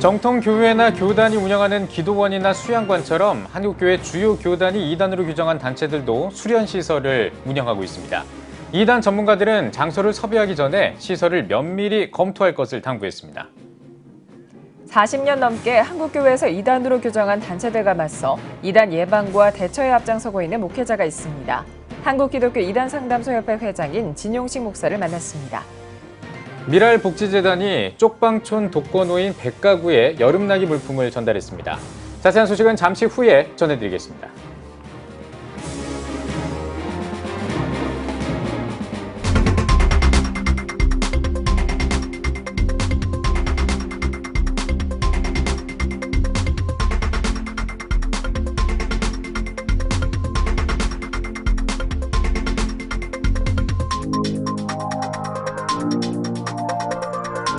정통 교회나 교단이 운영하는 기도원이나 수양관처럼 한국교회 주요 교단이 이단으로 규정한 단체들도 수련시설을 운영하고 있습니다. 이단 전문가들은 장소를 섭외하기 전에 시설을 면밀히 검토할 것을 당부했습니다. 40년 넘게 한국교회에서 이단으로 규정한 단체들과 맞서 이단 예방과 대처에 앞장서고 있는 목회자가 있습니다. 한국기독교 이단상담소협회 회장인 진용식 목사를 만났습니다. 미랄복지재단이 쪽방촌 독거노인 100가구에 여름나기 물품을 전달했습니다. 자세한 소식은 잠시 후에 전해드리겠습니다.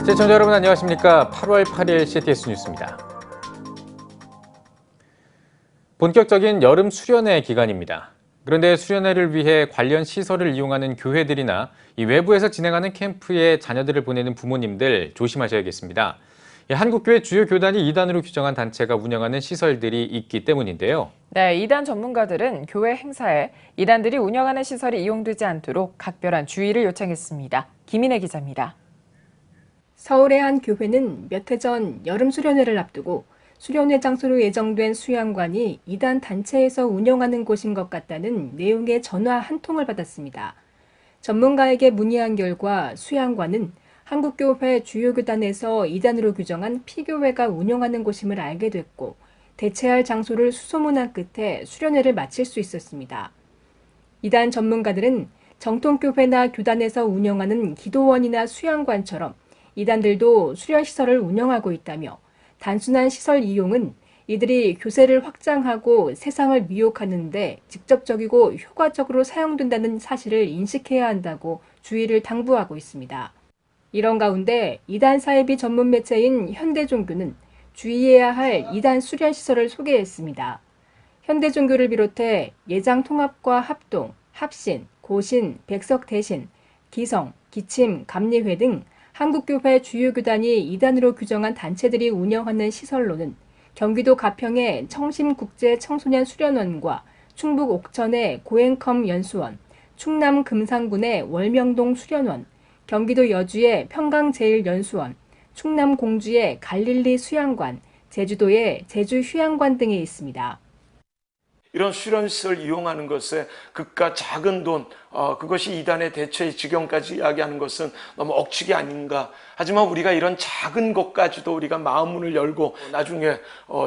시청자 여러분 안녕하십니까? 8월 8일 CTS 뉴스입니다. 본격적인 여름 수련회 기간입니다. 그런데 수련회를 위해 관련 시설을 이용하는 교회들이나 이 외부에서 진행하는 캠프에 자녀들을 보내는 부모님들 조심하셔야겠습니다. 한국교회 주요 교단이 이단으로 규정한 단체가 운영하는 시설들이 있기 때문인데요. 네, 이단 전문가들은 교회 행사에 이단들이 운영하는 시설이 이용되지 않도록 각별한 주의를 요청했습니다. 김인혜 기자입니다. 서울의 한 교회는 몇 해 전 여름 수련회를 앞두고 수련회 장소로 예정된 수양관이 이단 단체에서 운영하는 곳인 것 같다는 내용의 전화 한 통을 받았습니다. 전문가에게 문의한 결과 수양관은 한국교회 주요 교단에서 이단으로 규정한 피교회가 운영하는 곳임을 알게 됐고 대체할 장소를 수소문한 끝에 수련회를 마칠 수 있었습니다. 이단 전문가들은 정통교회나 교단에서 운영하는 기도원이나 수양관처럼 이단들도 수련시설을 운영하고 있다며 단순한 시설 이용은 이들이 교세를 확장하고 세상을 미혹하는 데 직접적이고 효과적으로 사용된다는 사실을 인식해야 한다고 주의를 당부하고 있습니다. 이런 가운데 이단 사이비 전문 매체인 현대종교는 주의해야 할 이단 수련시설을 소개했습니다. 현대종교를 비롯해 예장통합과 합동, 합신, 고신, 백석대신, 기성, 기침, 감리회 등 한국교회 주요 교단이 이단으로 규정한 단체들이 운영하는 시설로는 경기도 가평의 청심국제 청소년 수련원과 충북 옥천의 고행컴 연수원, 충남 금산군의 월명동 수련원, 경기도 여주의 평강제일연수원, 충남 공주의 갈릴리 수양관, 제주도의 제주 휴양관 등에 있습니다. 이런 수련시설 이용하는 것에 그깟 작은 돈, 그것이 이단의 대처의 지경까지 이야기하는 것은 너무 억측이 아닌가. 하지만 우리가 이런 작은 것까지도 우리가 마음문을 열고 나중에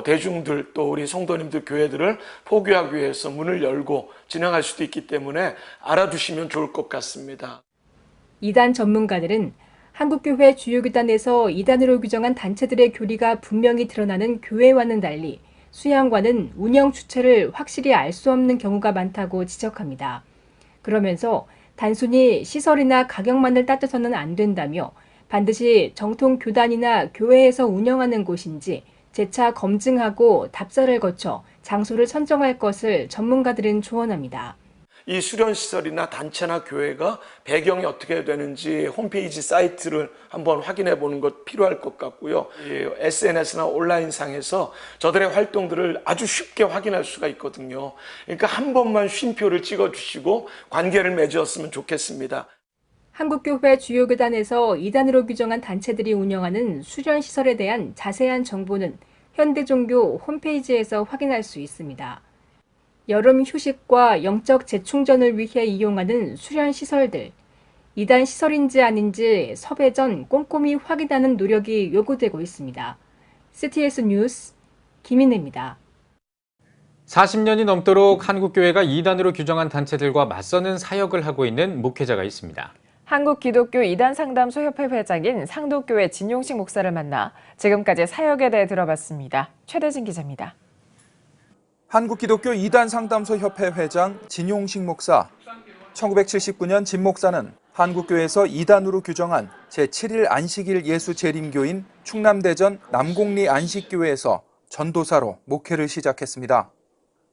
대중들 또 우리 성도님들 교회들을 포교하기 위해서 문을 열고 진행할 수도 있기 때문에 알아두시면 좋을 것 같습니다. 이단 전문가들은 한국교회 주요 교단에서 이단으로 규정한 단체들의 교리가 분명히 드러나는 교회와는 달리 수양관은 운영 주체를 확실히 알 수 없는 경우가 많다고 지적합니다. 그러면서 단순히 시설이나 가격만을 따져서는 안 된다며 반드시 정통 교단이나 교회에서 운영하는 곳인지 재차 검증하고 답사를 거쳐 장소를 선정할 것을 전문가들은 조언합니다. 이 수련시설이나 단체나 교회가 배경이 어떻게 되는지 홈페이지 사이트를 한번 확인해 보는 것 필요할 것 같고요. SNS나 온라인상에서 저들의 활동들을 아주 쉽게 확인할 수가 있거든요. 그러니까 한 번만 쉼표를 찍어주시고 관계를 맺었으면 좋겠습니다. 한국교회 주요 교단에서 이단으로 규정한 단체들이 운영하는 수련시설에 대한 자세한 정보는 현대종교 홈페이지에서 확인할 수 있습니다. 여름 휴식과 영적 재충전을 위해 이용하는 수련시설들, 이단 시설인지 아닌지 섭외 전 꼼꼼히 확인하는 노력이 요구되고 있습니다. CTS 뉴스 김인혜입니다. 40년이 넘도록 한국교회가 이단으로 규정한 단체들과 맞서는 사역을 하고 있는 목회자가 있습니다. 한국기독교 이단상담소협회 회장인 상도교회 진용식 목사를 만나 지금까지 사역에 대해 들어봤습니다. 최대진 기자입니다. 한국기독교 이단상담소협회 회장 진용식 목사. 1979년 진 목사는 한국교회에서 이단으로 규정한 제7일 안식일 예수재림교인 충남대전 남곡리 안식교회에서 전도사로 목회를 시작했습니다.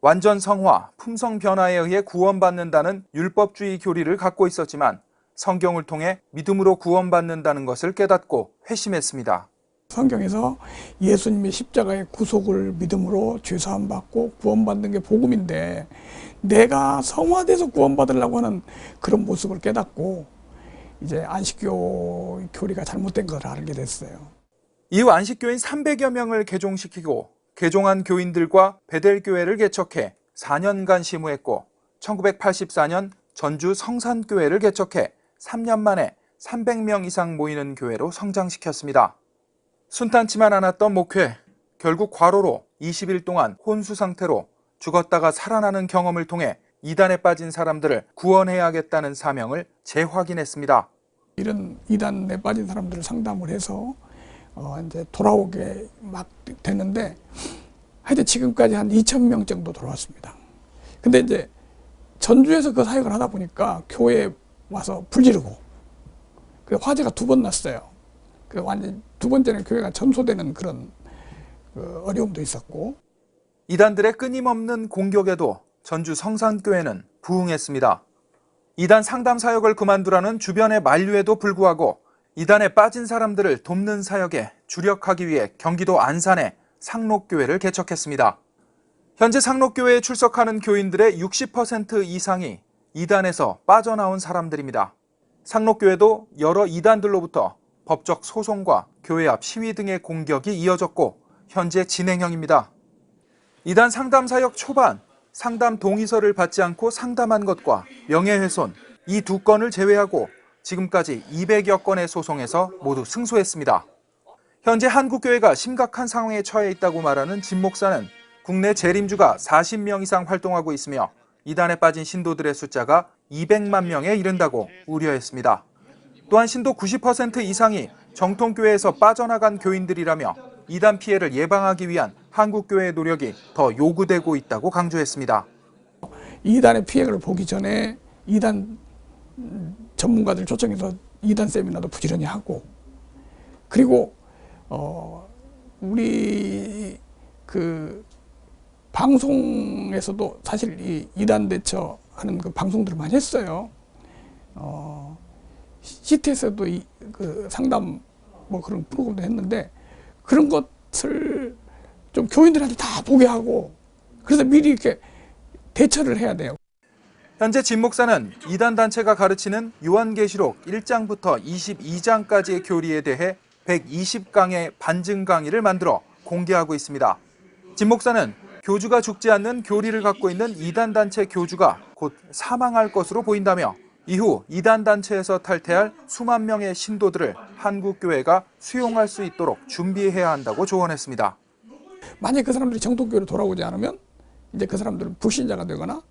완전 성화, 품성 변화에 의해 구원받는다는 율법주의 교리를 갖고 있었지만 성경을 통해 믿음으로 구원받는다는 것을 깨닫고 회심했습니다. 성경에서 예수님의 십자가의 구속을 믿음으로 죄사함 받고 구원받는 게 복음인데 내가 성화돼서 구원받으려고 하는 그런 모습을 깨닫고 이제 안식교 교리가 잘못된 걸 알게 됐어요. 이후 안식교인 300여 명을 개종시키고 개종한 교인들과 베델교회를 개척해 4년간 심우했고 1984년 전주 성산교회를 개척해 3년 만에 300명 이상 모이는 교회로 성장시켰습니다. 순탄치만 않았던 목회, 결국 과로로 20일 동안 혼수 상태로 죽었다가 살아나는 경험을 통해 이단에 빠진 사람들을 구원해야겠다는 사명을 재확인했습니다. 이런 이단에 빠진 사람들을 상담을 해서 이제 돌아오게 막 됐는데 하여튼 지금까지 한 2,000명 정도 돌아왔습니다. 근데 이제 전주에서 그 사역을 하다 보니까 교회에 와서 불지르고 그 화재가 2번 났어요. 그 완전 2번째는 교회가 전소되는 그런 어려움도 있었고. 이단들의 끊임없는 공격에도 전주 성산교회는 부응했습니다. 이단 상담 사역을 그만두라는 주변의 만류에도 불구하고 이단에 빠진 사람들을 돕는 사역에 주력하기 위해 경기도 안산에 상록교회를 개척했습니다. 현재 상록교회에 출석하는 교인들의 60% 이상이 이단에서 빠져나온 사람들입니다. 상록교회도 여러 이단들로부터 법적 소송과 교회 앞 시위 등의 공격이 이어졌고 현재 진행형입니다. 이단 상담 사역 초반 상담 동의서를 받지 않고 상담한 것과 명예훼손 이 2건을 제외하고 지금까지 200여 건의 소송에서 모두 승소했습니다. 현재 한국교회가 심각한 상황에 처해 있다고 말하는 진 목사는 국내 재림주가 40명 이상 활동하고 있으며 이단에 빠진 신도들의 숫자가 200만 명에 이른다고 우려했습니다. 또한 신도 90% 이상이 정통교회에서 빠져나간 교인들이라며 이단 피해를 예방하기 위한 한국교회의 노력이 더 요구되고 있다고 강조했습니다. 이단의 피해를 보기 전에 이단 전문가들 초청해서 이단 세미나도 부지런히 하고 그리고 우리 그 방송에서도 사실 이 이단 대처하는 그 방송들을 많이 했어요. CT에서도 그 상담 뭐 그런 프로그램도 했는데 그런 것을 좀 교인들한테 다 보게 하고 그래서 미리 이렇게 대처를 해야 돼요. 현재 진 목사는 이단 단체가 가르치는 요한계시록 1장부터 22장까지의 교리에 대해 120강의 반증 강의를 만들어 공개하고 있습니다. 진 목사는 교주가 죽지 않는 교리를 갖고 있는 이단 단체 교주가 곧 사망할 것으로 보인다며 이후 이단 단체에서 탈퇴할 수만 명의 신도들을 한국교회가 수용할 수 있도록 준비해야 한다고 조언했습니다. 만약 그 사람들이 정통교회로 돌아오지 않으면 이제 그 사람들은 불신자가 되거나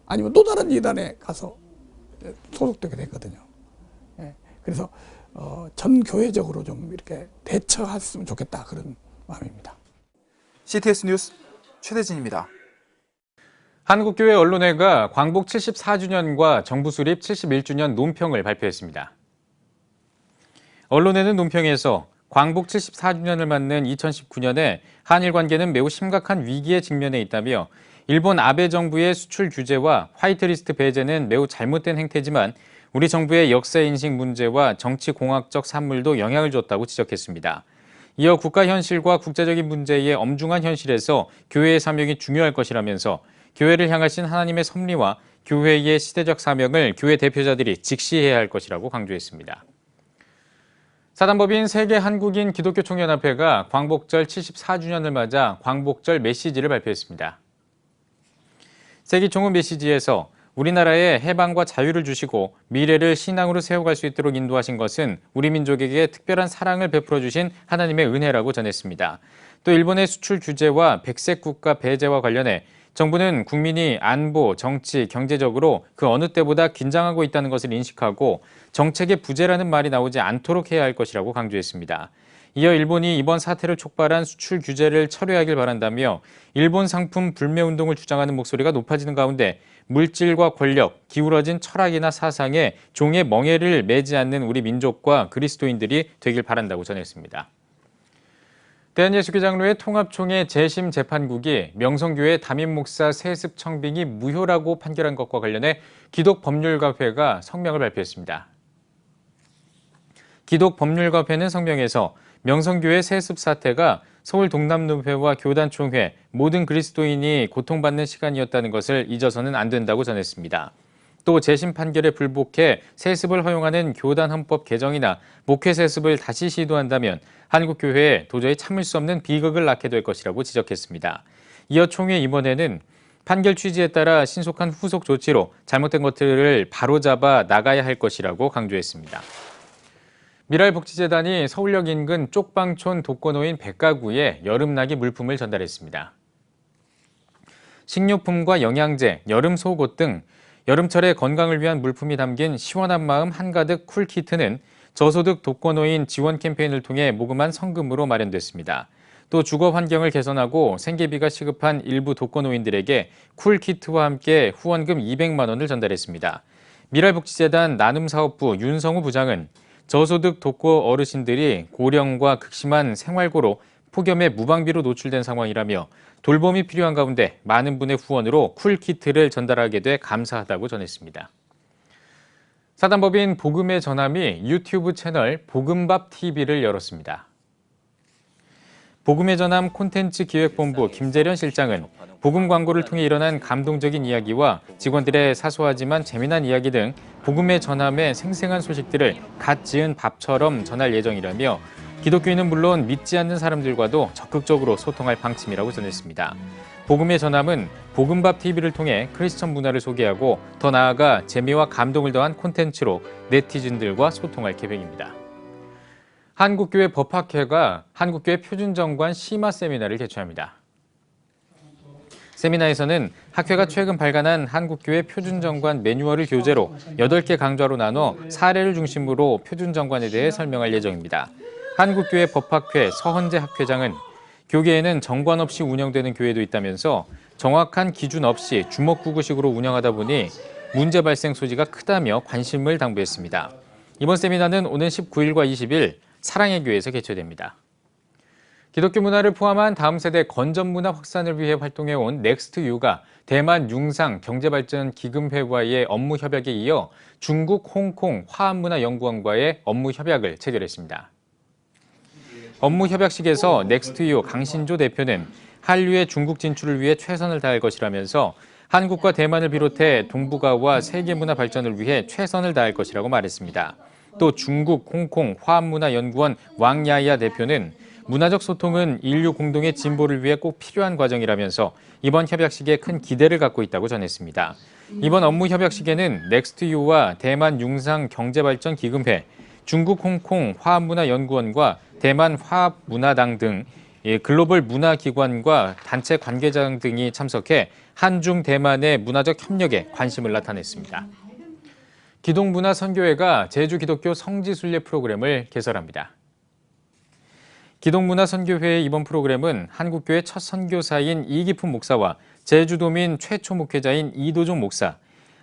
아니면 또 다른 이단에 가서 소속되게 됐거든요. 그래서 전 교회적으로 좀 이렇게 대처했으면 좋겠다 그런 마음입니다. CTS 뉴스 최대진입니다. 한국교회 언론회가 광복 74주년과 정부 수립 71주년 논평을 발표했습니다. 언론회는 논평에서 광복 74주년을 맞는 2019년에 한일 관계는 매우 심각한 위기에 직면해 있다며 일본 아베 정부의 수출 규제와 화이트리스트 배제는 매우 잘못된 행태지만 우리 정부의 역사인식 문제와 정치공학적 산물도 영향을 줬다고 지적했습니다. 이어 국가 현실과 국제적인 문제의 엄중한 현실에서 교회의 사명이 중요할 것이라면서 교회를 향하신 하나님의 섭리와 교회의 시대적 사명을 교회 대표자들이 직시해야 할 것이라고 강조했습니다. 사단법인 세계한국인 기독교총연합회가 광복절 74주년을 맞아 광복절 메시지를 발표했습니다. 세기총은 메시지에서 우리나라에 해방과 자유를 주시고 미래를 신앙으로 세워갈 수 있도록 인도하신 것은 우리 민족에게 특별한 사랑을 베풀어 주신 하나님의 은혜라고 전했습니다. 또 일본의 수출 규제와 백색 국가 배제와 관련해 정부는 국민이 안보, 정치, 경제적으로 그 어느 때보다 긴장하고 있다는 것을 인식하고 정책의 부재라는 말이 나오지 않도록 해야 할 것이라고 강조했습니다. 이어 일본이 이번 사태를 촉발한 수출 규제를 철회하길 바란다며 일본 상품 불매운동을 주장하는 목소리가 높아지는 가운데 물질과 권력, 기울어진 철학이나 사상에 종의 멍에를 매지 않는 우리 민족과 그리스도인들이 되길 바란다고 전했습니다. 대한예수교장로회 통합총회 재심 재판국이 명성교회 담임 목사 세습 청빙이 무효라고 판결한 것과 관련해 기독법률가회가 성명을 발표했습니다. 기독법률가회는 성명에서 명성교회 세습 사태가 서울 동남노회와 교단총회, 모든 그리스도인이 고통받는 시간이었다는 것을 잊어서는 안 된다고 전했습니다. 또 재심 판결에 불복해 세습을 허용하는 교단 헌법 개정이나 목회 세습을 다시 시도한다면 한국교회에 도저히 참을 수 없는 비극을 낳게 될 것이라고 지적했습니다. 이어 총회 임원회는 판결 취지에 따라 신속한 후속 조치로 잘못된 것들을 바로잡아 나가야 할 것이라고 강조했습니다. 미랄복지재단이 서울역 인근 쪽방촌 독거노인 100가구에 여름나기 물품을 전달했습니다. 식료품과 영양제, 여름 속옷 등 여름철의 건강을 위한 물품이 담긴 시원한 마음 한가득 쿨키트는 저소득 독거노인 지원 캠페인을 통해 모금한 성금으로 마련됐습니다. 또 주거 환경을 개선하고 생계비가 시급한 일부 독거노인들에게 쿨키트와 함께 후원금 200만 원을 전달했습니다. 미랄복지재단 나눔사업부 윤성우 부장은 저소득 독거 어르신들이 고령과 극심한 생활고로 폭염에 무방비로 노출된 상황이라며 돌봄이 필요한 가운데 많은 분의 후원으로 쿨키트를 전달하게 돼 감사하다고 전했습니다. 사단법인 복음의 전함이 유튜브 채널 복음밥TV를 열었습니다. 복음의 전함 콘텐츠 기획본부 김재련 실장은 복음 광고를 통해 일어난 감동적인 이야기와 직원들의 사소하지만 재미난 이야기 등 복음의 전함의 생생한 소식들을 갓 지은 밥처럼 전할 예정이라며 기독교인은 물론 믿지 않는 사람들과도 적극적으로 소통할 방침이라고 전했습니다. 복음의 전함은 복음밥TV를 통해 크리스천 문화를 소개하고 더 나아가 재미와 감동을 더한 콘텐츠로 네티즌들과 소통할 계획입니다. 한국교회 법학회가 한국교회 표준정관 심화 세미나를 개최합니다. 세미나에서는 학회가 최근 발간한 한국교회 표준정관 매뉴얼을 교재로 8개 강좌로 나눠 사례를 중심으로 표준정관에 대해 설명할 예정입니다. 한국교회 법학회 서헌재 학회장은 교계에는 정관 없이 운영되는 교회도 있다면서 정확한 기준 없이 주먹구구식으로 운영하다 보니 문제 발생 소지가 크다며 관심을 당부했습니다. 이번 세미나는 오는 19일과 20일 사랑의 교회에서 개최됩니다. 기독교 문화를 포함한 다음 세대 건전문화 확산을 위해 활동해온 넥스트유가 대만 융상 경제발전기금회와의 업무 협약에 이어 중국 홍콩 화합문화연구원과의 업무 협약을 체결했습니다. 업무 협약식에서 넥스트유 강신조 대표는 한류의 중국 진출을 위해 최선을 다할 것이라면서 한국과 대만을 비롯해 동북아와 세계문화 발전을 위해 최선을 다할 것이라고 말했습니다. 또 중국 홍콩 화합문화연구원 왕야야 대표는 문화적 소통은 인류 공동의 진보를 위해 꼭 필요한 과정이라면서 이번 협약식에 큰 기대를 갖고 있다고 전했습니다. 이번 업무 협약식에는 넥스트유와 대만 융상 경제발전기금회, 중국 홍콩 화합문화연구원과 대만 화합문화당 등 글로벌 문화기관과 단체 관계자 등이 참석해 한중 대만의 문화적 협력에 관심을 나타냈습니다. 기동문화선교회가 제주기독교 성지순례 프로그램을 개설합니다. 기동문화선교회의 이번 프로그램은 한국교회 첫 선교사인 이기품 목사와 제주도민 최초 목회자인 이도종 목사,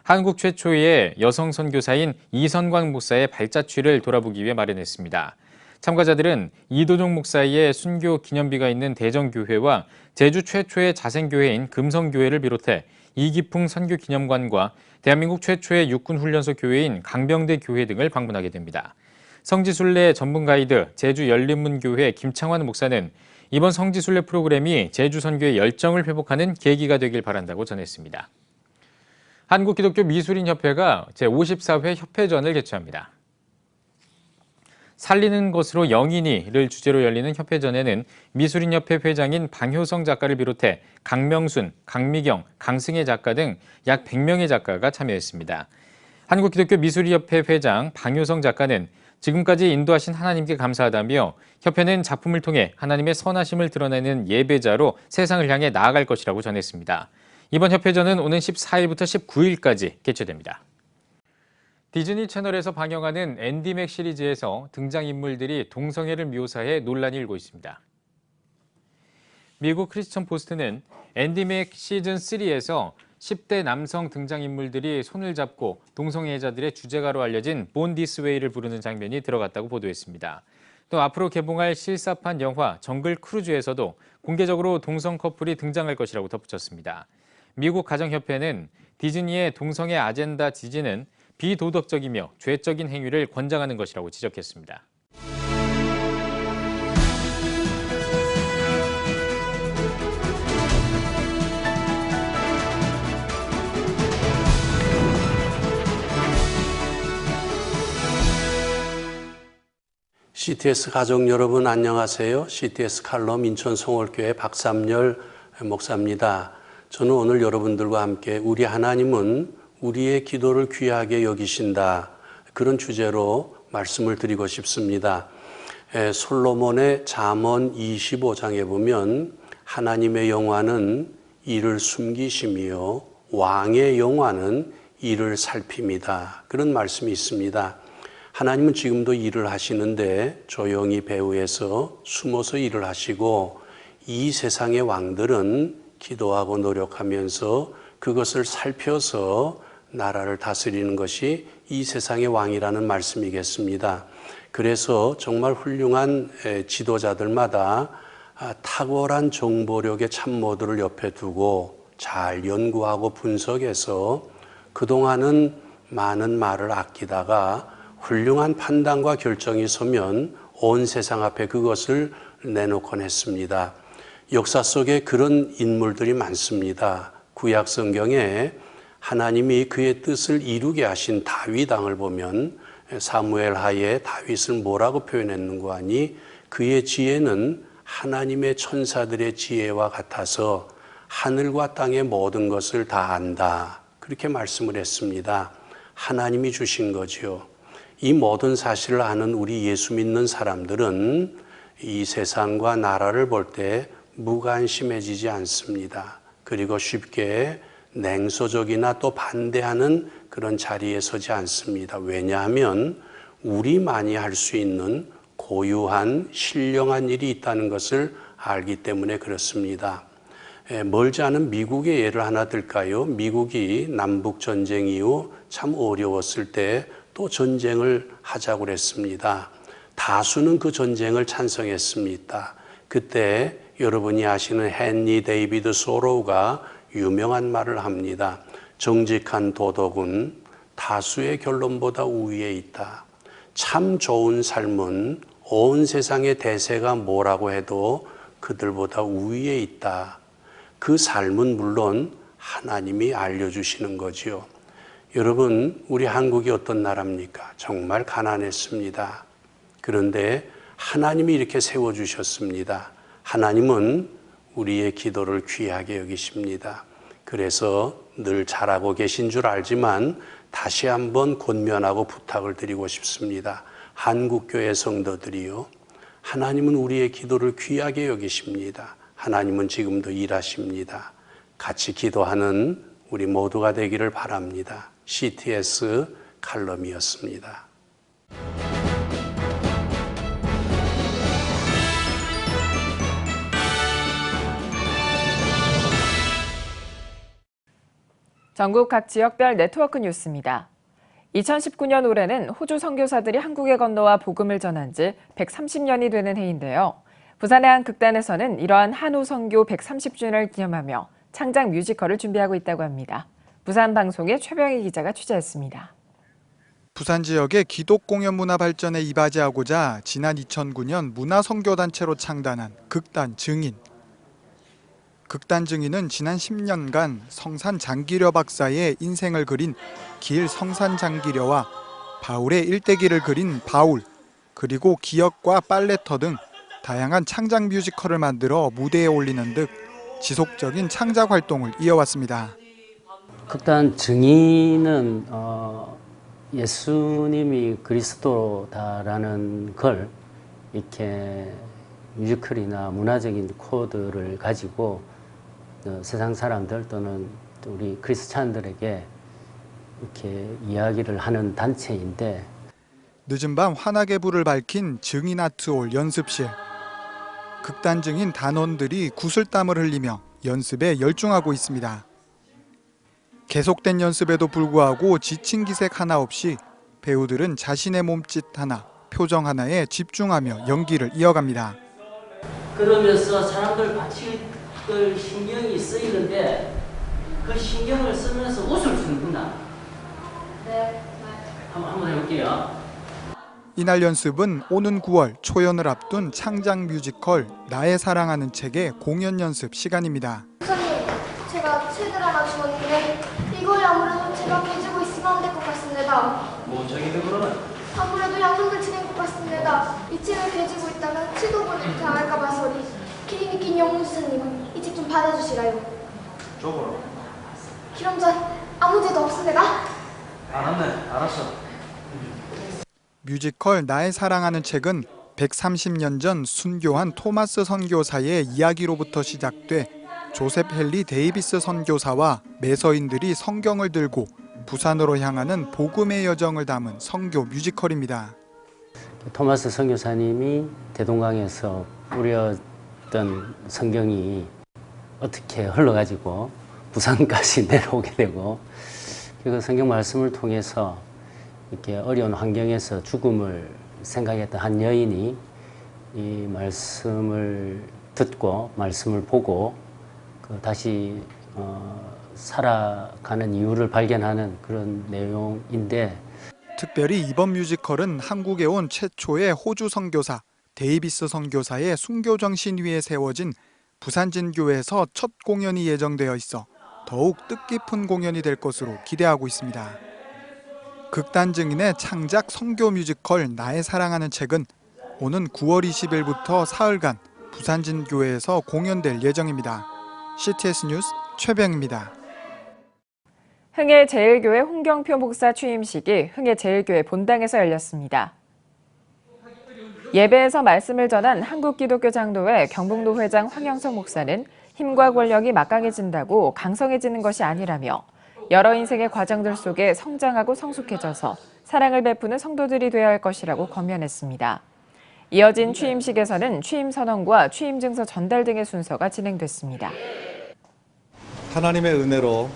한국 최초의 여성 선교사인 이선광 목사의 발자취를 돌아보기 위해 마련했습니다. 참가자들은 이도종 목사의 순교 기념비가 있는 대전교회와 제주 최초의 자생교회인 금성교회를 비롯해 이기풍 선교기념관과 대한민국 최초의 육군훈련소 교회인 강병대 교회 등을 방문하게 됩니다. 성지순례 전문 가이드 제주열린문교회 김창환 목사는 이번 성지순례 프로그램이 제주 선교의 열정을 회복하는 계기가 되길 바란다고 전했습니다. 한국기독교미술인협회가 제54회 협회전을 개최합니다. 살리는 것으로 영인이를 주제로 열리는 협회전에는 미술인협회 회장인 방효성 작가를 비롯해 강명순, 강미경, 강승혜 작가 등 약 100명의 작가가 참여했습니다. 한국기독교미술인협회 회장 방효성 작가는 지금까지 인도하신 하나님께 감사하다며 협회는 작품을 통해 하나님의 선하심을 드러내는 예배자로 세상을 향해 나아갈 것이라고 전했습니다. 이번 협회전은 오는 14일부터 19일까지 개최됩니다. 디즈니 채널에서 방영하는 앤디 맥 시리즈에서 등장인물들이 동성애를 묘사해 논란이 일고 있습니다. 미국 크리스천 포스트는 앤디 맥 시즌3에서 10대 남성 등장인물들이 손을 잡고 동성애자들의 주제가로 알려진 본 디스 웨이를 부르는 장면이 들어갔다고 보도했습니다. 또 앞으로 개봉할 실사판 영화 정글 크루즈에서도 공개적으로 동성 커플이 등장할 것이라고 덧붙였습니다. 미국 가정협회는 디즈니의 동성애 아젠다 지지는 비도덕적이며 죄적인 행위를 권장하는 것이라고 지적했습니다. CTS 가족 여러분 안녕하세요. CTS 칼럼 인천 송월교회 박삼열 목사입니다. 저는 오늘 여러분들과 함께 우리 하나님은 우리의 기도를 귀하게 여기신다. 그런 주제로 말씀을 드리고 싶습니다. 솔로몬의 잠언 25장에 보면 하나님의 영화는 이를 숨기시며 왕의 영화는 이를 살핍니다. 그런 말씀이 있습니다. 하나님은 지금도 일을 하시는데 조용히 배후에서 숨어서 일을 하시고 이 세상의 왕들은 기도하고 노력하면서 그것을 살펴서 나라를 다스리는 것이 이 세상의 왕이라는 말씀이겠습니다. 그래서 정말 훌륭한 지도자들마다 탁월한 정보력의 참모들을 옆에 두고 잘 연구하고 분석해서 그동안은 많은 말을 아끼다가 훌륭한 판단과 결정이 서면 온 세상 앞에 그것을 내놓곤 했습니다. 역사 속에 그런 인물들이 많습니다. 구약 성경에 하나님이 그의 뜻을 이루게 하신 다윗 왕을 보면 사무엘 하에 다윗을 뭐라고 표현했는가 하니 그의 지혜는 하나님의 천사들의 지혜와 같아서 하늘과 땅의 모든 것을 다 안다. 그렇게 말씀을 했습니다. 하나님이 주신 거죠. 이 모든 사실을 아는 우리 예수 믿는 사람들은 이 세상과 나라를 볼 때 무관심해지지 않습니다. 그리고 쉽게 냉소적이나 또 반대하는 그런 자리에 서지 않습니다. 왜냐하면 우리만이 할 수 있는 고유한 신령한 일이 있다는 것을 알기 때문에 그렇습니다. 멀지 않은 미국의 예를 하나 들까요? 미국이 남북전쟁 이후 참 어려웠을 때 또 전쟁을 하자고 그랬습니다. 다수는 그 전쟁을 찬성했습니다. 그때 여러분이 아시는 헨리 데이비드 소로우가 유명한 말을 합니다. 정직한 도덕은 다수의 결론보다 우위에 있다. 참 좋은 삶은 온 세상의 대세가 뭐라고 해도 그들보다 우위에 있다. 그 삶은 물론 하나님이 알려주시는 거지요. 여러분, 우리 한국이 어떤 나라입니까? 정말 가난했습니다. 그런데 하나님이 이렇게 세워주셨습니다. 하나님은 우리의 기도를 귀하게 여기십니다. 그래서 늘 잘하고 계신 줄 알지만 다시 한번 권면하고 부탁을 드리고 싶습니다. 한국교회 성도들이요. 하나님은 우리의 기도를 귀하게 여기십니다. 하나님은 지금도 일하십니다. 같이 기도하는 우리 모두가 되기를 바랍니다. CTS 칼럼이었습니다. 전국 각 지역별 네트워크 뉴스입니다. 2019년 올해는 호주 선교사들이 한국에 건너와 복음을 전한 지 130년이 되는 해인데요. 부산의 한 극단에서는 이러한 한우 선교 130주년을 기념하며 창작 뮤지컬을 준비하고 있다고 합니다. 부산방송의 최병희 기자가 취재했습니다. 부산 지역의 기독공연 문화 발전에 이바지하고자 지난 2009년 문화선교단체로 창단한 극단 증인. 극단 증인은 지난 10년간 성산 장기려 박사의 인생을 그린 길 성산 장기려와 바울의 일대기를 그린 바울, 그리고 기역과 빨래터 등 다양한 창작 뮤지컬을 만들어 무대에 올리는 등 지속적인 창작 활동을 이어왔습니다. 극단 증인은 예수님이 그리스도다라는 걸 이렇게 뮤지컬이나 문화적인 코드를 가지고 세상 사람들 또는 우리 크리스찬들에게 이렇게 이야기를 하는 단체인데, 늦은 밤 환하게 불을 밝힌 증인 아트홀 연습실. 극단 증인 단원들이 구슬땀을 흘리며 연습에 열중하고 있습니다. 계속된 연습에도 불구하고 지친 기색 하나 없이 배우들은 자신의 몸짓 하나, 표정 하나에 집중하며 연기를 이어갑니다. 그러면서 사람들 받칠 신경이 쓰이는데 그 신경을 쓰면서 웃을 수 있구나. 네. 한번 해볼게요. 이날 연습은 오는 9월 초연을 앞둔 창작 뮤지컬 나의 사랑하는 책의 공연 연습 시간입니다. 선생님, 제가 책을 하나 주었는데 이걸 아무래도 제가 가지고 있으면 안 될 것 같습니다. 뭐 저기는 그러면? 아무래도 양손을 치는 것 같습니다. 내가 이 책을 가지고 있다가 치도본을 당할까봐 소리. 기린이 낀 영무지사님은 이 책 좀 받아주시라요. 줘보라. 그럼 전 아무 죄도 없습니다. 알았네. 알았어. 뮤지컬 나의 사랑하는 책은 130년 전 순교한 토마스 선교사의 이야기로부터 시작돼 조셉 헨리 데이비스 선교사와 매서인들이 성경을 들고 부산으로 향하는 복음의 여정을 담은 선교 뮤지컬입니다. 토마스 선교사님이 대동강에서 뿌렸던 성경이 어떻게 흘러가지고 부산까지 내려오게 되고 그 성경 말씀을 통해서 이렇게 어려운 환경에서 죽음을 생각했던 한 여인이 이 말씀을 듣고 말씀을 보고 다시 살아가는 이유를 발견하는 그런 내용인데, 특별히 이번 뮤지컬은 한국에 온 최초의 호주 선교사 데이비스 선교사의 순교 정신 위에 세워진 부산진교회에서 첫 공연이 예정되어 있어 더욱 뜻깊은 공연이 될 것으로 기대하고 있습니다. 극단 증인의 창작 선교 뮤지컬 나의 사랑하는 책은 오는 9월 20일부터 사흘간 부산진교회에서 공연될 예정입니다. CTS 뉴스 최병입니다. 흥해제일교회 홍경표 목사 취임식이 흥해제일교회 본당에서 열렸습니다. 예배에서 말씀을 전한 한국기독교장로회 경북로 회장 황영석 목사는 힘과 권력이 막강해진다고 강성해지는 것이 아니라며 여러 인생의 과정들 속에 성장하고 성숙해져서 사랑을 베푸는 성도들이 되어야 할 것이라고 권면했습니다. 이어진 취임식에서는 취임선언과 취임증서 전달 등의 순서가 진행됐습니다. 하나님의 은혜로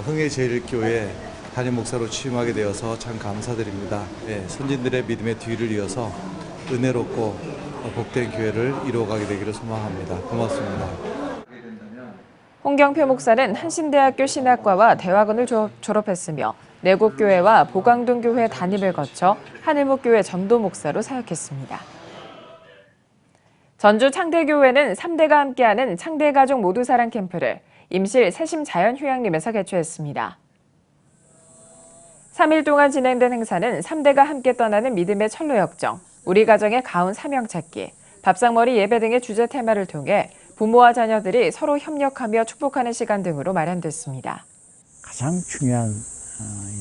흥해제일교회 담임 목사로 취임하게 되어서 참 감사드립니다. 선진들의 믿음의 뒤를 이어서 은혜롭고 복된 교회를 이루어가게 되기를 소망합니다. 고맙습니다. 홍경표 목사는 한신대학교 신학과와 대학원을 졸업했으며 내곡교회와 보광동교회 단임을 거쳐 하늘목교회 전도 목사로 사역했습니다. 전주 창대교회는 3대가 함께하는 창대가족 모두 사랑 캠프를 임실 새심자연휴양림에서 개최했습니다. 3일 동안 진행된 행사는 3대가 함께 떠나는 믿음의 철로역정, 우리 가정의 가훈 사명 찾기, 밥상머리 예배 등의 주제 테마를 통해 부모와 자녀들이 서로 협력하며 축복하는 시간 등으로 마련됐습니다. 가장 중요한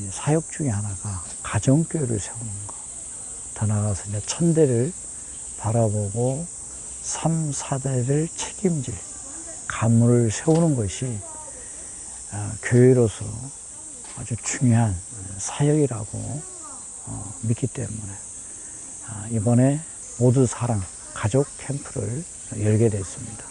사역 중에 하나가 가정교회를 세우는 것. 더 나아가서 이제 천대를 바라보고 3, 4대를 책임질 가문을 세우는 것이 교회로서 아주 중요한 사역이라고 믿기 때문에 이번에 모두 사랑 가족 캠프를 열게 됐습니다.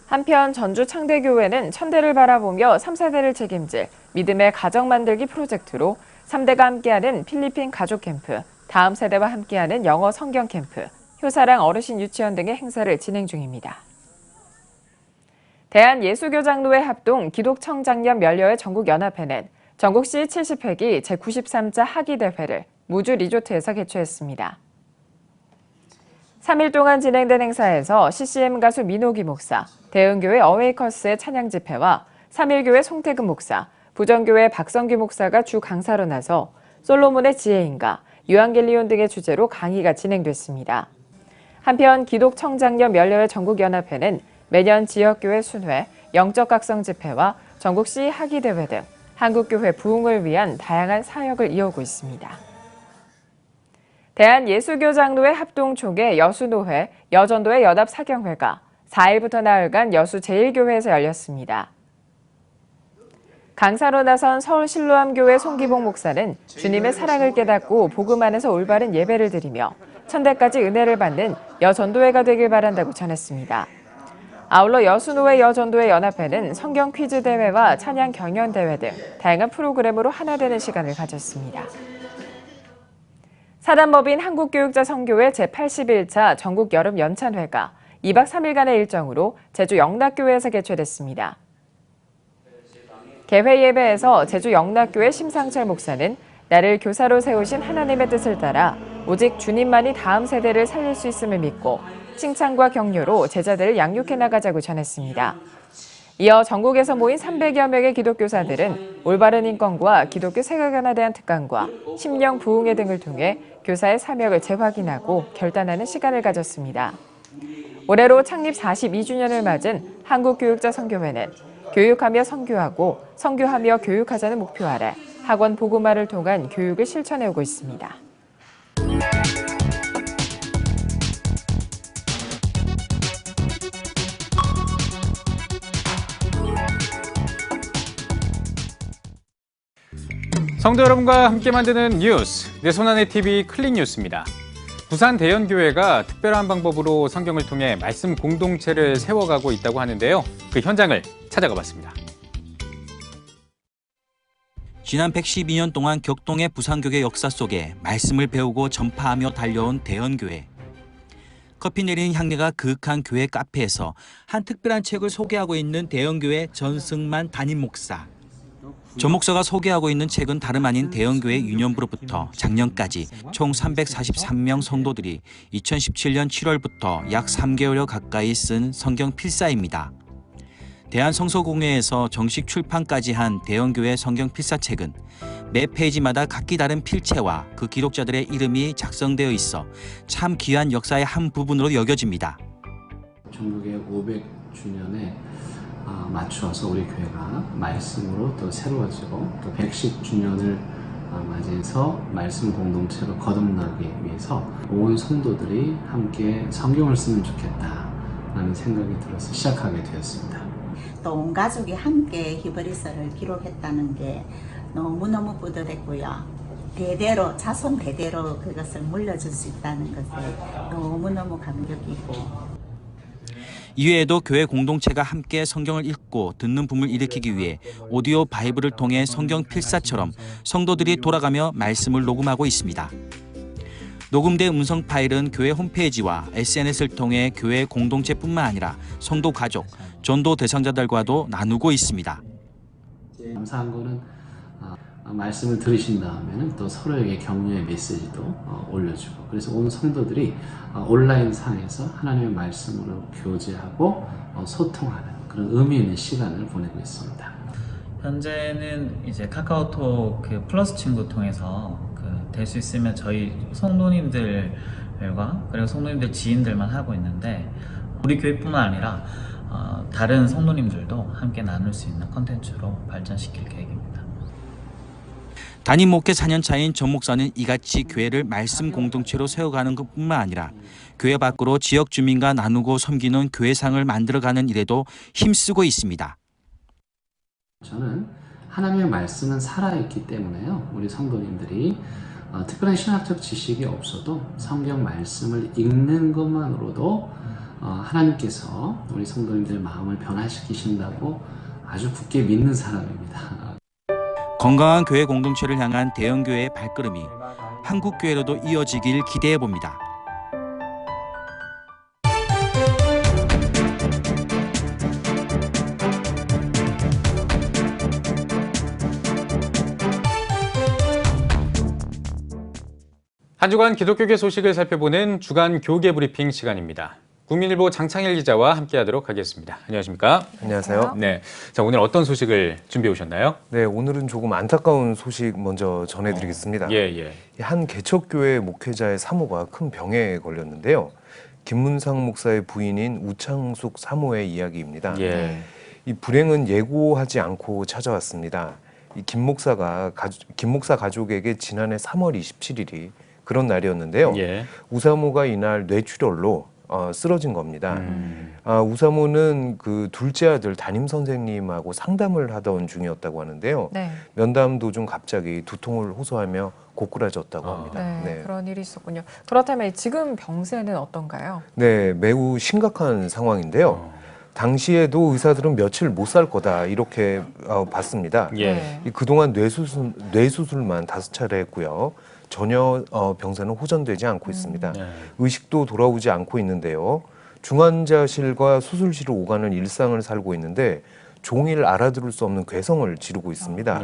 한편 전주 창대교회는 천대를 바라보며 3, 4대를 책임질 믿음의 가정 만들기 프로젝트로 3대가 함께하는 필리핀 가족 캠프, 다음 세대와 함께하는 영어 성경 캠프, 효사랑 어르신 유치원 등의 행사를 진행 중입니다. 대한예수교장로회 합동 기독청장년 면려회 전국연합회는 전국시 70회기 제93차 학위대회를 무주 리조트에서 개최했습니다. 3일 동안 진행된 행사에서 CCM 가수 민호기 목사, 대흥교회 어웨이커스의 찬양 집회와 3일교회 송태근 목사, 부정교회 박성규 목사가 주 강사로 나서 솔로몬의 지혜인가, 유앙겔리온 등의 주제로 강의가 진행됐습니다. 한편 기독청장년 면려회 전국연합회는 매년 지역교회 순회, 영적각성 집회와 전국시 학위대회 등 한국교회 부흥을 위한 다양한 사역을 이어오고 있습니다. 대한예수교장로회 합동총회 여수노회, 여전도회 연합사경회가 4일부터 나흘간 여수 제1교회에서 열렸습니다. 강사로 나선 서울 실로암교회 송기봉 목사는 주님의 사랑을 깨닫고 복음 안에서 올바른 예배를 드리며 천대까지 은혜를 받는 여전도회가 되길 바란다고 전했습니다. 아울러 여수노회 여전도회 연합회는 성경 퀴즈 대회와 찬양 경연 대회 등 다양한 프로그램으로 하나 되는 시간을 가졌습니다. 사단법인 한국교육자 선교회 제81차 전국 여름 연찬회가 2박 3일간의 일정으로 제주 영락교회에서 개최됐습니다. 개회 예배에서 제주 영락교회 심상철 목사는 나를 교사로 세우신 하나님의 뜻을 따라 오직 주님만이 다음 세대를 살릴 수 있음을 믿고 칭찬과 격려로 제자들을 양육해 나가자고 전했습니다. 이어 전국에서 모인 300여 명의 기독교사들은 올바른 인권과 기독교 세계관에 대한 특강과 심령 부흥회 등을 통해 교사의 사명을 재확인하고 결단하는 시간을 가졌습니다. 올해로 창립 42주년을 맞은 한국교육자선교회는 교육하며 선교하고 선교하며 교육하자는 목표 아래 학원 복음화를 통한 교육을 실천해오고 있습니다. 성도 여러분과 함께 만드는 뉴스, 내 손안의 TV 클릭뉴스입니다. 부산 대연교회가 특별한 방법으로 성경을 통해 말씀 공동체를 세워가고 있다고 하는데요. 그 현장을 찾아가 봤습니다. 지난 112년 동안 격동의 부산교계 역사 속에 말씀을 배우고 전파하며 달려온 대연교회. 커피 내리는 향기가 그윽한 교회 카페에서 한 특별한 책을 소개하고 있는 대연교회 전승만 담임 목사. 전 목사가 소개하고 있는 책은 다름 아닌 대연교회 유년부로부터 작년까지 총 343명 성도들이 2017년 7월부터 약 3개월여 가까이 쓴 성경 필사입니다. 대한성서공회에서 정식 출판까지 한 대연교회 성경 필사책은 매 페이지마다 각기 다른 필체와 그 기록자들의 이름이 작성되어 있어 참 귀한 역사의 한 부분으로 여겨집니다. 전국의 500주년에 맞추어서 우리 교회가 말씀으로 또 새로워지고 또 110주년을 맞이해서 말씀 공동체로 거듭나기 위해서 온 성도들이 함께 성경을 쓰면 좋겠다라는 생각이 들어서 시작하게 되었습니다. 또 온 가족이 함께 히브리서를 기록했다는 게 너무너무 뿌듯했고요. 대대로 자손 대대로 그것을 물려줄 수 있다는 것에 너무너무 감격이고 이외에도 교회 공동체가 함께 성경을 읽고 듣는 붐을 일으키기 위해 오디오 바이블을 통해 성경 필사처럼 성도들이 돌아가며 말씀을 녹음하고 있습니다. 녹음된 음성 파일은 교회 홈페이지와 SNS를 통해 교회 공동체뿐만 아니라 성도 가족, 전도 대상자들과도 나누고 있습니다. 감사한 거는 말씀을 들으신 다음에는 또 서로에게 격려의 메시지도 올려주고 그래서 온 성도들이 온라인 상에서 하나님의 말씀으로 교제하고 소통하는 그런 의미 있는 시간을 보내고 있습니다. 현재는 이제 카카오톡 그 플러스 친구 통해서 될 수 있으면 저희 성도님들과 그리고 성도님들 지인들만 하고 있는데 우리 교회뿐만 아니라 다른 성도님들도 함께 나눌 수 있는 컨텐츠로 발전시킬 계획입니다. 담임 목회 4년차인 전 목사는 이같이 교회를 말씀 공동체로 세워가는 것뿐만 아니라 교회 밖으로 지역 주민과 나누고 섬기는 교회상을 만들어가는 일에도 힘쓰고 있습니다. 저는 하나님의 말씀은 살아있기 때문에요. 우리 성도님들이 특별한 신학적 지식이 없어도 성경 말씀을 읽는 것만으로도 하나님께서 우리 성도님들의 마음을 변화시키신다고 아주 굳게 믿는 사람입니다. 건강한 교회 공동체를 향한 대연교회의 발걸음이 한국교회로도 이어지길 기대해봅니다. 한 주간 기독교계 소식을 살펴보는 주간 교계 브리핑 시간입니다. 국민일보 장창일 기자와 함께하도록 하겠습니다. 안녕하십니까? 안녕하세요. 네, 자 오늘 어떤 소식을 준비해 오셨나요? 네, 오늘은 조금 안타까운 소식 먼저 전해드리겠습니다. 한 개척교회 목회자의 사모가 큰 병에 걸렸는데요. 김문상 목사의 부인인 우창숙 사모의 이야기입니다. 이 불행은 예고하지 않고 찾아왔습니다. 이 김 목사 가족에게 지난해 3월 27일이 그런 날이었는데요. 우사모가 이날 뇌출혈로 쓰러진 겁니다. 우사모는 그 둘째 아들 담임 선생님하고 상담을 하던 중이었다고 하는데요. 면담 도중 갑자기 두통을 호소하며 고꾸라졌다고 합니다. 그런 일이 있었군요. 그렇다면 지금 병세는 어떤가요? 네, 매우 심각한 상황인데요. 당시에도 의사들은 며칠 못 살 거다 이렇게 봤습니다. 그동안 뇌수술만 5차례 했고요. 전혀 병세는 호전되지 않고 있습니다. 의식도 돌아오지 않고 있는데요. 중환자실과 수술실을 오가는 일상을 살고 있는데 종일 알아들을 수 없는 괴성을 지르고 있습니다.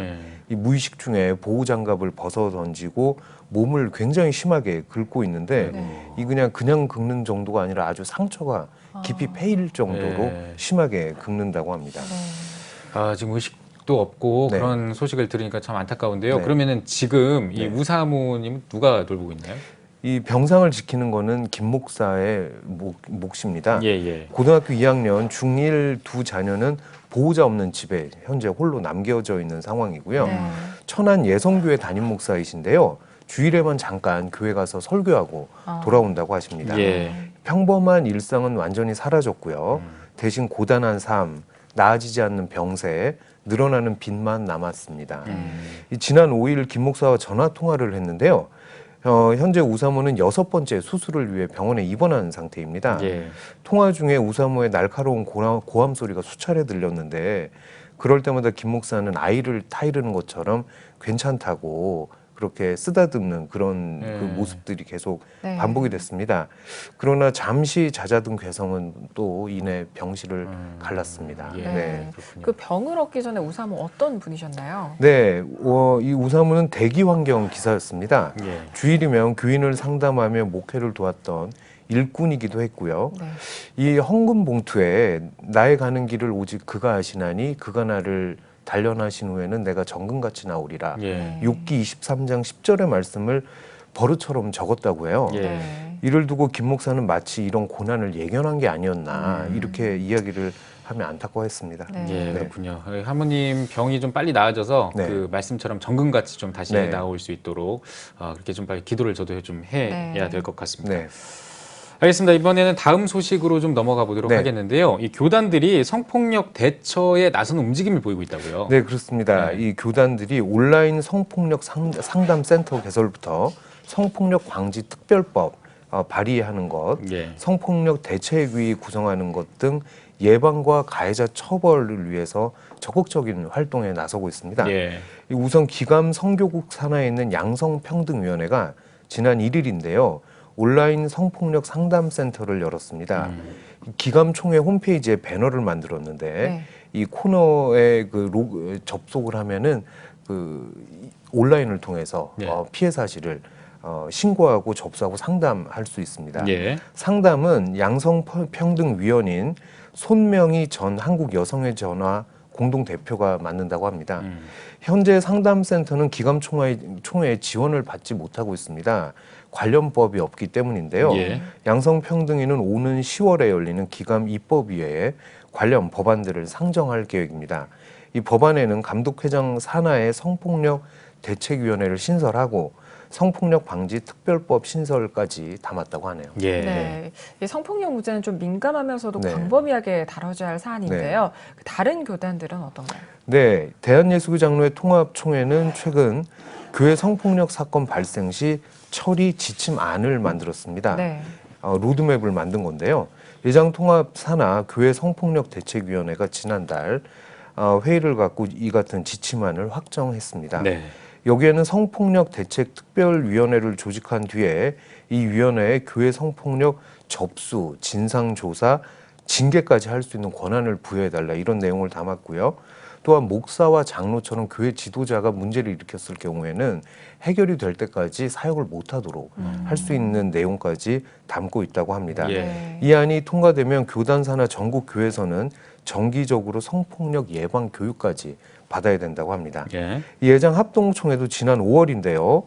이 무의식 중에 보호 장갑을 벗어 던지고 몸을 굉장히 심하게 긁고 있는데 이 그냥 긁는 정도가 아니라 아주 상처가 깊이 패일 정도로 심하게 긁는다고 합니다. 지금 의식도 없고 네. 그런 소식을 들으니까 참 안타까운데요. 네. 그러면은 지금 이 우사모님 누가 돌보고 있나요? 이 병상을 지키는 거는 김 목사의 몫입니다. 고등학교 2학년 중1 두 자녀는 보호자 없는 집에 현재 홀로 남겨져 있는 상황이고요. 천안 예성교회 담임 목사이신데요. 주일에만 잠깐 교회 가서 설교하고 돌아온다고 하십니다. 평범한 일상은 완전히 사라졌고요. 대신 고단한 삶, 나아지지 않는 병세, 늘어나는 빚만 남았습니다. 지난 5일 김 목사와 전화 통화를 했는데요. 현재 우사모는 6번째 수술을 위해 병원에 입원한 상태입니다. 통화 중에 우사모의 날카로운 고함 소리가 수차례 들렸는데 그럴 때마다 김 목사는 아이를 타이르는 것처럼 괜찮다고 그렇게 쓰다듬는 그런 그 모습들이 계속 반복이 됐습니다. 그러나 잠시 잦아든 괴성은 또 이내 병실을 갈랐습니다. 그 병을 얻기 전에 우사모 어떤 분이셨나요? 네, 이 우사모는 대기 환경 기사였습니다. 주일이면 교인을 상담하며 목회를 도왔던 일꾼이기도 했고요. 이 헌금 봉투에 나의 가는 길을 오직 그가 아시나니 그가 나를 단련하신 후에는 내가 정금같이 나오리라. 욥기 23장 10절의 말씀을 버릇처럼 적었다고 해요. 이를 두고 김 목사는 마치 이런 고난을 예견한 게 아니었나 이렇게 이야기를 하면 안타까워했습니다. 그렇군요. 하모님 병이 좀 빨리 나아져서 그 말씀처럼 정금같이 좀 다시 나올 수 있도록 그렇게 좀 빨리 기도를 저도 좀 해야 될 것 같습니다. 알겠습니다. 이번에는 다음 소식으로 좀 넘어가 보도록 하겠는데요. 이 교단들이 성폭력 대처에 나서는 움직임을 보이고 있다고요. 네, 그렇습니다. 이 교단들이 온라인 성폭력 상담센터 개설부터 성폭력 방지 특별법 발의하는 것, 성폭력 대책위 구성하는 것 등 예방과 가해자 처벌을 위해서 적극적인 활동에 나서고 있습니다. 우선 기감 성교국 산하에 있는 양성평등위원회가 지난 1일인데요. 온라인 성폭력 상담센터를 열었습니다. 기감총회 홈페이지에 배너를 만들었는데 이 코너에 접속을 하면은 온라인을 통해서 피해 사실을 신고하고 접수하고 상담할 수 있습니다. 상담은 양성평등위원인 손명희 전 한국여성의전화 공동대표가 맡는다고 합니다. 현재 상담센터는 기감총회의 지원을 받지 못하고 있습니다. 관련법이 없기 때문인데요. 양성평등위는 오는 10월에 열리는 기감 입법위회에 관련 법안들을 상정할 계획입니다. 이 법안에는 감독회장 산하의 성폭력 대책위원회를 신설하고 성폭력 방지 특별법 신설까지 담았다고 하네요. 이 성폭력 문제는 좀 민감하면서도 광범위하게 다뤄져야 할 사안인데요. 다른 교단들은 어떤가요? 네, 대한예수교 장로회 통합총회는 최근 교회 성폭력 사건 발생 시 처리 지침안을 만들었습니다. 로드맵을 만든 건데요. 예장통합 산하 교회 성폭력 대책위원회가 지난달 회의를 갖고 이 같은 지침안을 확정했습니다. 여기에는 성폭력 대책 특별위원회를 조직한 뒤에 이 위원회에 교회 성폭력 접수, 진상조사, 징계까지 할 수 있는 권한을 부여해달라 이런 내용을 담았고요. 또한 목사와 장로처럼 교회 지도자가 문제를 일으켰을 경우에는 해결이 될 때까지 사역을 못하도록 할 수 있는 내용까지 담고 있다고 합니다. 이 안이 통과되면 교단사나 전국 교회에서는 정기적으로 성폭력 예방 교육까지 받아야 된다고 합니다. 이 예장 합동총회도 지난 5월인데요.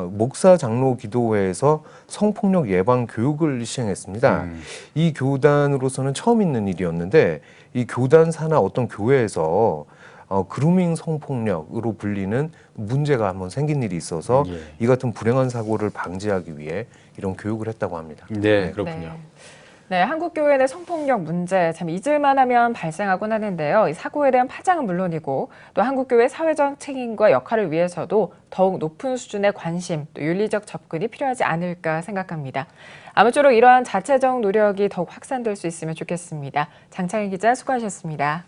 목사 장로 기도회에서 성폭력 예방 교육을 시행했습니다. 이 교단으로서는 처음 있는 일이었는데 이 교단 산하 어떤 교회에서 그루밍 성폭력으로 불리는 문제가 한번 생긴 일이 있어서 이 같은 불행한 사고를 방지하기 위해 이런 교육을 했다고 합니다. 그렇군요. 한국교회 내 성폭력 문제 참 잊을만하면 발생하곤 하는데요. 이 사고에 대한 파장은 물론이고 또 한국교회 사회적 책임과 역할을 위해서도 더욱 높은 수준의 관심, 또 윤리적 접근이 필요하지 않을까 생각합니다. 아무쪼록 이러한 자체적 노력이 더욱 확산될 수 있으면 좋겠습니다. 장창희 기자 수고하셨습니다.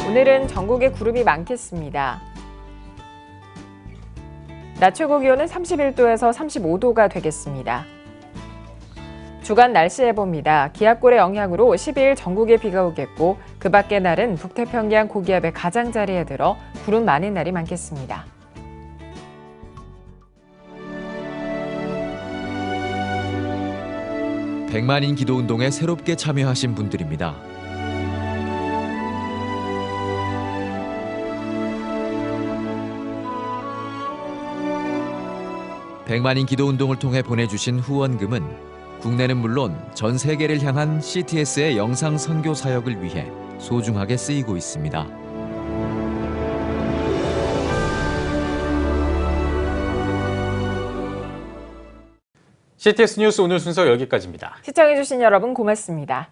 오늘은 전국에 구름이 많겠습니다. 낮 최고 기온은 31도에서 35도가 되겠습니다. 주간 날씨 예보입니다. 기압골의 영향으로 12일 전국에 비가 오겠고 그 밖의 날은 북태평양 고기압의 가장자리에 들어 구름 많은 날이 많겠습니다. 백만인 기도운동에 새롭게 참여하신 분들입니다. 백만인 기도운동을 통해 보내주신 후원금은 국내는 물론 전 세계를 향한 CTS의 영상 선교 사역을 위해 소중하게 쓰이고 있습니다. CTS 뉴스 오늘 순서 여기까지입니다. 시청해주신 여러분 고맙습니다.